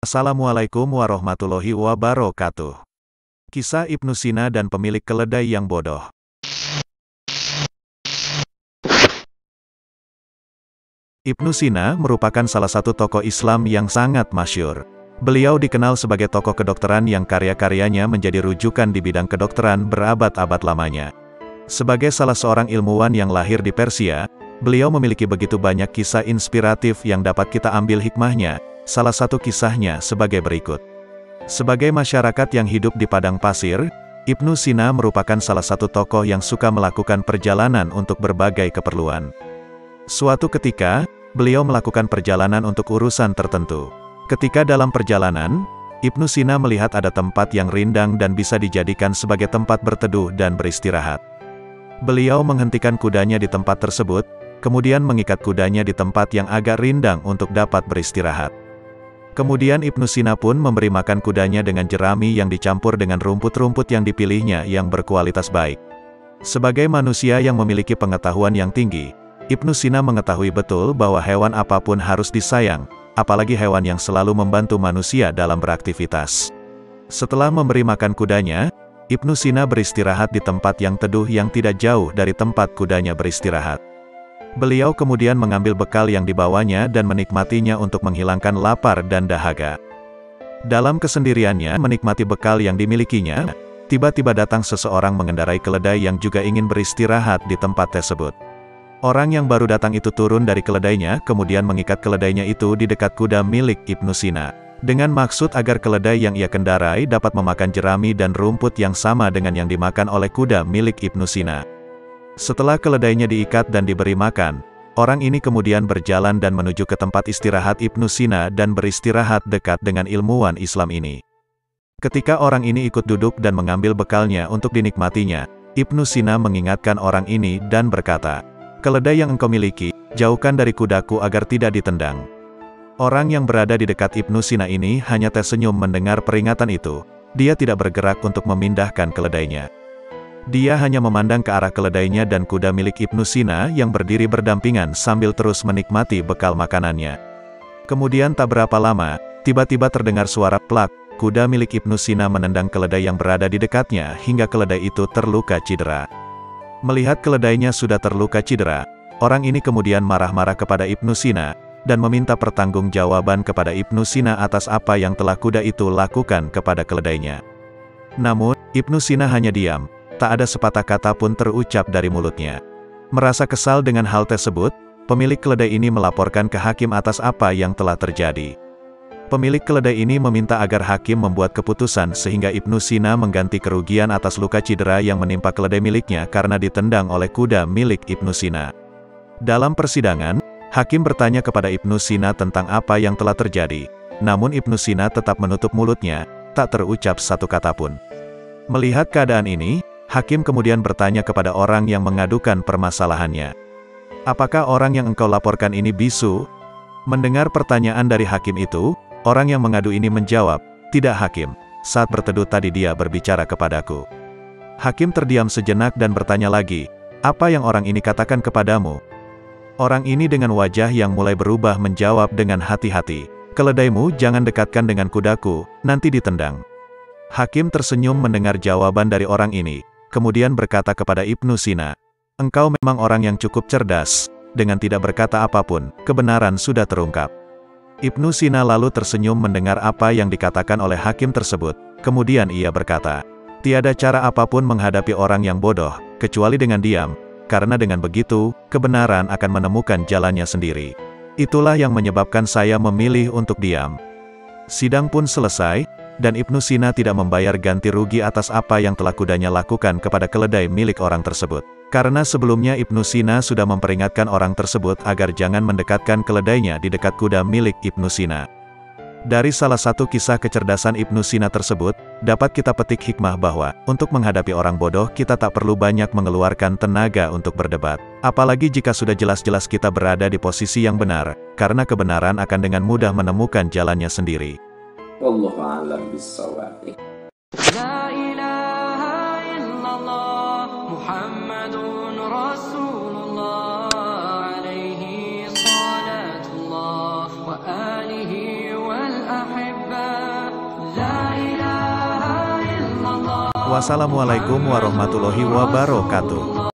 Assalamualaikum warahmatullahi wabarakatuh. Kisah Ibnu Sina dan pemilik keledai yang bodoh. Ibnu Sina merupakan salah satu tokoh Islam yang sangat masyhur. Beliau dikenal sebagai tokoh kedokteran yang karya-karyanya menjadi rujukan di bidang kedokteran berabad-abad lamanya. Sebagai salah seorang ilmuwan yang lahir di Persia, beliau memiliki begitu banyak kisah inspiratif yang dapat kita ambil hikmahnya. Salah satu kisahnya sebagai berikut. Sebagai masyarakat yang hidup di padang pasir, Ibnu Sina merupakan salah satu tokoh yang suka melakukan perjalanan untuk berbagai keperluan. Suatu ketika, beliau melakukan perjalanan untuk urusan tertentu. Ketika dalam perjalanan, Ibnu Sina melihat ada tempat yang rindang dan bisa dijadikan sebagai tempat berteduh dan beristirahat. Beliau menghentikan kudanya di tempat tersebut, kemudian mengikat kudanya di tempat yang agak rindang untuk dapat beristirahat. Kemudian Ibnu Sina pun memberi makan kudanya dengan jerami yang dicampur dengan rumput-rumput yang dipilihnya yang berkualitas baik. Sebagai manusia yang memiliki pengetahuan yang tinggi, Ibnu Sina mengetahui betul bahwa hewan apapun harus disayang, apalagi hewan yang selalu membantu manusia dalam beraktivitas. Setelah memberi makan kudanya, Ibnu Sina beristirahat di tempat yang teduh yang tidak jauh dari tempat kudanya beristirahat. Beliau kemudian mengambil bekal yang dibawanya dan menikmatinya untuk menghilangkan lapar dan dahaga. Dalam kesendiriannya menikmati bekal yang dimilikinya, tiba-tiba datang seseorang mengendarai keledai yang juga ingin beristirahat di tempat tersebut. Orang yang baru datang itu turun dari keledainya, kemudian mengikat keledainya itu di dekat kuda milik Ibnu Sina, dengan maksud agar keledai yang ia kendarai dapat memakan jerami dan rumput yang sama dengan yang dimakan oleh kuda milik Ibnu Sina. Setelah keledainya diikat dan diberi makan, orang ini kemudian berjalan dan menuju ke tempat istirahat Ibnu Sina dan beristirahat dekat dengan ilmuwan Islam ini. Ketika orang ini ikut duduk dan mengambil bekalnya untuk dinikmatinya, Ibnu Sina mengingatkan orang ini dan berkata, "Keledai yang engkau miliki, jauhkan dari kudaku agar tidak ditendang." Orang yang berada di dekat Ibnu Sina ini hanya tersenyum mendengar peringatan itu. Dia tidak bergerak untuk memindahkan keledainya. Dia hanya memandang ke arah keledainya dan kuda milik Ibnu Sina yang berdiri berdampingan sambil terus menikmati bekal makanannya. Kemudian tak berapa lama, tiba-tiba terdengar suara plak, kuda milik Ibnu Sina menendang keledai yang berada di dekatnya hingga keledai itu terluka cedera. Melihat keledainya sudah terluka cedera, orang ini kemudian marah-marah kepada Ibnu Sina, dan meminta pertanggungjawaban kepada Ibnu Sina atas apa yang telah kuda itu lakukan kepada keledainya. Namun, Ibnu Sina hanya diam. Tak ada sepatah kata pun terucap dari mulutnya. Merasa kesal dengan hal tersebut, pemilik keledai ini melaporkan ke hakim atas apa yang telah terjadi. Pemilik keledai ini meminta agar hakim membuat keputusan sehingga Ibnu Sina mengganti kerugian atas luka cedera yang menimpa keledai miliknya karena ditendang oleh kuda milik Ibnu Sina. Dalam persidangan, hakim bertanya kepada Ibnu Sina tentang apa yang telah terjadi. Namun Ibnu Sina tetap menutup mulutnya, tak terucap satu kata pun. Melihat keadaan ini, hakim kemudian bertanya kepada orang yang mengadukan permasalahannya. "Apakah orang yang engkau laporkan ini bisu?" Mendengar pertanyaan dari hakim itu, orang yang mengadu ini menjawab, "Tidak hakim, saat berteduh tadi dia berbicara kepadaku." Hakim terdiam sejenak dan bertanya lagi, "Apa yang orang ini katakan kepadamu?" Orang ini dengan wajah yang mulai berubah menjawab dengan hati-hati, "Keledaimu jangan dekatkan dengan kudaku, nanti ditendang." Hakim tersenyum mendengar jawaban dari orang ini. Kemudian berkata kepada Ibnu Sina, "Engkau memang orang yang cukup cerdas, dengan tidak berkata apapun, kebenaran sudah terungkap." Ibnu Sina lalu tersenyum mendengar apa yang dikatakan oleh hakim tersebut, kemudian ia berkata, "Tiada cara apapun menghadapi orang yang bodoh, kecuali dengan diam, karena dengan begitu, kebenaran akan menemukan jalannya sendiri. Itulah yang menyebabkan saya memilih untuk diam." Sidang pun selesai, dan Ibnu Sina tidak membayar ganti rugi atas apa yang telah kudanya lakukan kepada keledai milik orang tersebut. Karena sebelumnya Ibnu Sina sudah memperingatkan orang tersebut agar jangan mendekatkan keledainya di dekat kuda milik Ibnu Sina. Dari salah satu kisah kecerdasan Ibnu Sina tersebut, dapat kita petik hikmah bahwa, untuk menghadapi orang bodoh kita tak perlu banyak mengeluarkan tenaga untuk berdebat. Apalagi jika sudah jelas-jelas kita berada di posisi yang benar, karena kebenaran akan dengan mudah menemukan jalannya sendiri. Wallahu a'lam bishawab. La ilaha illallah Muhammadun Rasulullah alaihi salatullah wa alihi wal ahibba Wassalamualaikum warahmatullahi wabarakatuh.